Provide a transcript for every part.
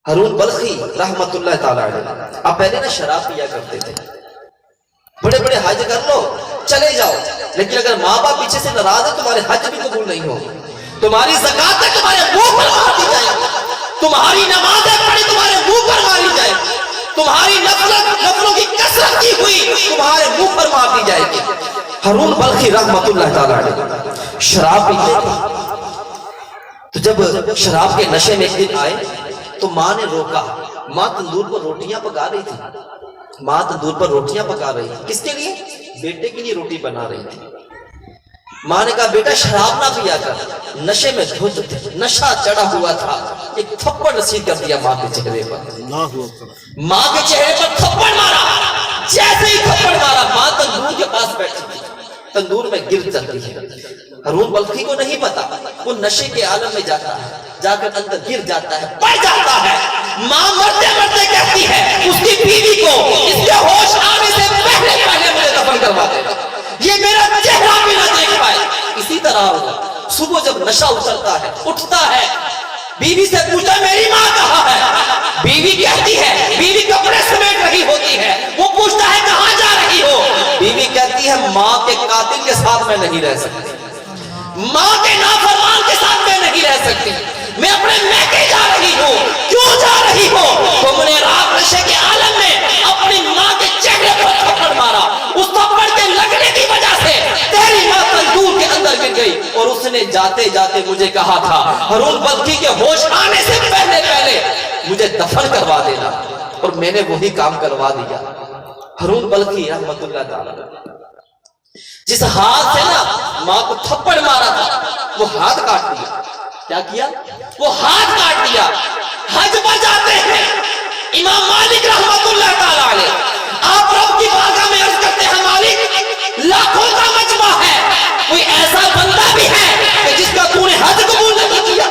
ہارون بلخی رحمت اللہ تعالیٰ علیہ، آپ پہلے نا شراب پیا کرتے تھے، بڑے بڑے حج کر لو چلے جاؤ، لیکن اگر ماں باپ پیچھے سے ناراض ہے تمہارے حج بھی قبول نہیں ہوگی، تمہاری زکات تمہارے منہ پر مار دی جائے گی، تمہاری نمازیں پڑھی تمہارے منہ پر ماری جائے گی، تمہاری نفلوں کی کثرت کی ہوئی تمہارے منہ پر مار دی جائے گی۔ ہارون بلخی رحمت اللہ تعالیٰ علیہ شراب پیتے تھے، تو جب شراب کے نشے میں ایک دن آئے تو ماں نے روکا، ماں تندور پر روٹیاں پکا رہی تھی، ماں تندور پر روٹیاں پکا رہی تھی، کس کے لیے؟ بیٹے کے لیے روٹی بنا رہی تھی۔ ماں نے کہا بیٹا شراب نہ پیا کر، نشے میں دھت تھے، نشہ چڑھا ہوا تھا، ایک تھپڑ رسید کر دیا ماں کے چہرے پر، ماں کے چہرے پر تھپڑ مارا، جیسے ہی تھپڑ مارا ماں تندور کے پاس بیٹھی تھی، تندور میں گر جاتی ہے۔ ہارون بلخی کو نہیں پتا، وہ نشے کے عالم میں جاتا ہے، جا کر اندر گر جاتا ہے، پڑ جاتا ہے۔ ماں مرتے مرتے کہتی ہے اس کی بیوی کو اس کے ہوش آنے سے پہلے پہلے مجھے دفن کروا دے، یہ میرا چہرہ بھی نہ دیکھ پائے۔ اسی طرح ہوگا، صبح جب نشہ اترتا ہے، اٹھتا ہے، بیوی سے پوچھا میری ماں کہاں ہے؟ بیوی کہتی ہے، بیوی کپڑے سمیٹ رہی ہوتی ہے، وہ پوچھتا ہے کہاں جا رہی ہو؟ بیوی کہتی ہے ماں کے قاتل کے ساتھ میں نہیں رہ سکتی، ماں کے نافرمان کے ساتھ میں نہیں رہ سکتی، میں اپنے میکے جا رہی ہوں۔ کیوں جا رہی ہو؟ تم نے رات نشے کے عالم میں اپنی ماں کے چہرے پر تھپڑ مارا، اس تھپڑ کے لگنے کی وجہ سے تیری ماں تندور کے اندر گر گئی، اور اس نے جاتے جاتے مجھے کہا تھا ہارون بلخی کے ہوش آنے سے پہلے پہلے مجھے دفن کروا دینا، اور میں نے وہی کام کروا دیا۔ ہارون بلخی رحمت اللہ تعالیٰ جس ہاتھ سے نا ماں کو تھپڑ مارا تھا وہ ہاتھ کاٹ دیا۔ کیا کیا؟ وہ ہاتھ کاٹ دیا۔ حج پر جاتے ہیں امام مالک رحمت اللہ تعالیٰ علیہ، آپ رب کی بارگاہ میں عرض کرتے ہیں مالک لاکھوں کا مجمع ہے، کوئی ایسا بندہ بھی ہے کہ جس کا تو نے حج قبول نہیں کیا،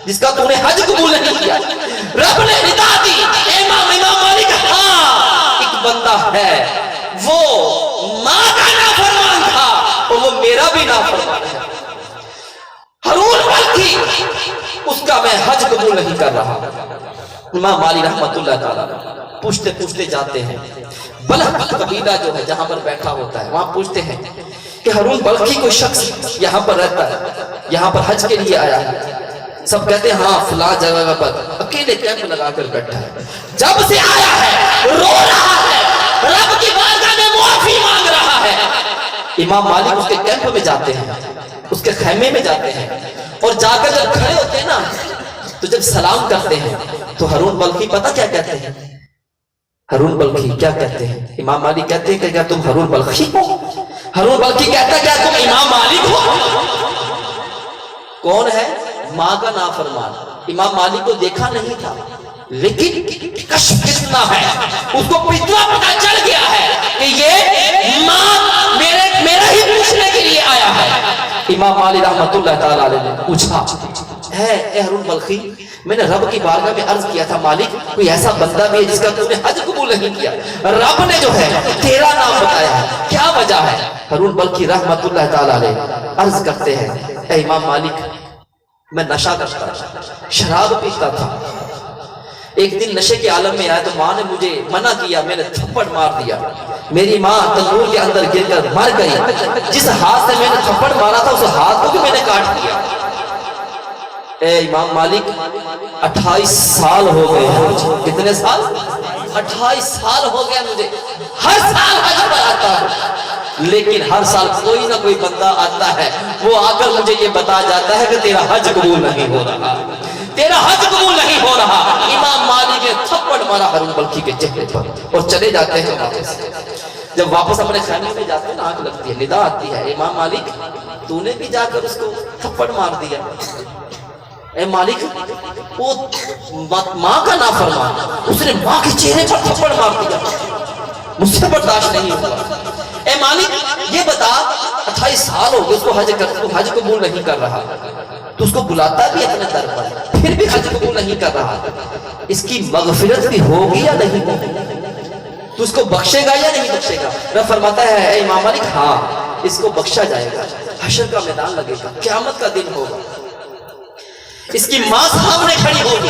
جس کا تو نے حج قبول نہیں کیا؟ رب نے ندا دی، امام مالک ہاں ایک بندہ ہے، وہ ماں کا نافرمان تھا اور وہ میرا بھی نافرمان ہے، ہارون بلخی اس کا میں حج قبول نہیں کر رہا۔ امام مالک رحمت اللہ تعالیٰ پوچھتے پوچھتے جاتے ہیں، بلخ قبیلہ جو ہے جہاں پر بیٹھا ہوتا ہے وہاں پوچھتے ہیں کہ ہارون بلخی کوئی شخص یہاں پر رہتا ہے، یہاں پر حج کے لیے آیا ہے؟ سب کہتے ہیں ہاں فلاں جگہ پر اکیلے کیمپ لگا کر بیٹھا ہے، جب سے آیا ہے رو رہا ہے، رب کی بارگاہ میں معافی مانگ رہا ہے۔ امام مالک اس کے کیمپ میں جاتے ہیں، اس کے خیمے میں جاتے ہیں، اور جا کر جب کھڑے ہوتے ہیں نا تو جب سلام کرتے ہیں تو ہارون بلخی پتہ کیا کہتے ہیں؟ ہارون بلخی کیا کہتے ہیں؟ امام مالک کہتے ہیں کہ کیا تم ہارون بلخی ہو؟ ہارون بلخی کہتا ہے کیا تم امام مالک ہو؟ کون ہے؟ ماں کا نافرمان۔ امام مالک کو دیکھا نہیں تھا لیکن کشف کتنا ہے، اس کو اتنا پتہ چل گیا ہے کہ یہ ماں میرا ہی پوچھنے کے لیے آیا ہے۔ امام مالک رحمت اللہ تعالیٰ علیہ نے پوچھا اے ہارون بلخی، میں نے رب کی بارگاہ میں عرض کیا تھا مالک کوئی ایسا بندہ بھی ہے جس کا تم نے حج قبول نہیں کیا، رب نے جو ہے تیرا نام بتایا ہے، کیا وجہ ہے؟ ہارون بلخی رحمت اللہ تعالیٰ علیہ عرض کرتے ہیں اے امام مالک میں نشہ کرتا تھا، شراب پیتا تھا، ایک دن نشے کے عالم میں آیا تو ماں نے مجھے منع کیا، میں نے تھپڑ مار دیا، میری ماں تندور کے اندر گر کر مر گئی، جس ہاتھ سے میں نے تھپڑ مارا تھا اس ہاتھ کو بھی میں نے کاٹ دیا۔ اے امام مالک 28 سال ہو گئے ہیں۔ کتنے سال؟ 28 سال ہو گیا مجھے، ہر سال حج پر آتا ہوں، لیکن ہر سال کوئی نہ کوئی بندہ آتا ہے، وہ آ کر مجھے یہ بتا جاتا ہے کہ تیرا حج قبول نہیں ہو رہا، تیرا حج قبول نہیں ہو رہا۔ امام مالک نے تھپڑ مارا ہارون بلخی کے چہرے پر اور چلے جاتے ہیں واپس۔ جب واپس اپنے خیمے میں جاتے ہیں آنکھ لگتی ہے، ندا آتی ہے امام مالک تو نے بھی جا کر اس کو تھپڑ مار دیا۔ اے مالک وہ ماں کا نافرمان، اس نے ماں کے چہرے پر تھپڑ مار دیا، مجھ سے برداشت نہیں ہوا۔ اے مالک یہ بتا 28 سال ہو گئے اس کو حج قبول نہیں کر رہا، تو اس کو بلاتا بھی اپنے در پر پھر بھی حج قبول نہیں کر رہا، اس کی مغفرت بھی ہوگی یا نہیں ہوگی؟ تو اس کو بخشے گا یا نہیں بخشے گا؟ رب فرماتا ہے اے امام مالک ہاں اس کو بخشا جائے گا، حشر کا میدان لگے گا، قیامت کا دن ہوگا، اس کی ماں سامنے کھڑی ہوگی،